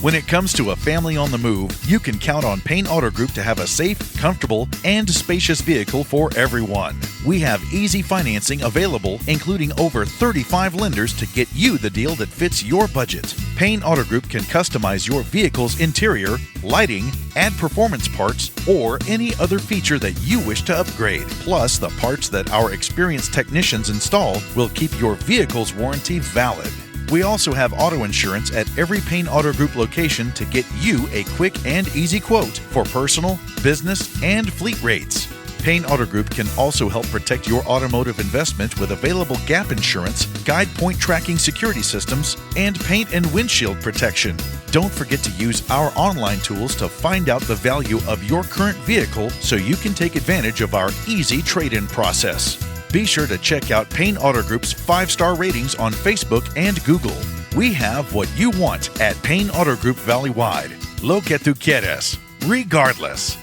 When it comes to a family on the move, you can count on Payne Auto Group to have a safe, comfortable, and spacious vehicle for everyone. We have easy financing available, including over 35 lenders to get you the deal that fits your budget. Payne Auto Group can customize your vehicle's interior, lighting, add performance parts, or any other feature that you wish to upgrade. Plus, the parts that our experienced technicians install will keep your vehicle's warranty valid. We also have auto insurance at every Payne Auto Group location to get you a quick and easy quote for personal, business, and fleet rates. Payne Auto Group can also help protect your automotive investment with available gap insurance, guide point tracking security systems, and paint and windshield protection. Don't forget to use our online tools to find out the value of your current vehicle so you can take advantage of our easy trade-in process. Be sure to check out Payne Auto Group's 5-star ratings on Facebook and Google. We have what you want at Payne Auto Group Valley-wide. Lo que tú quieres, regardless.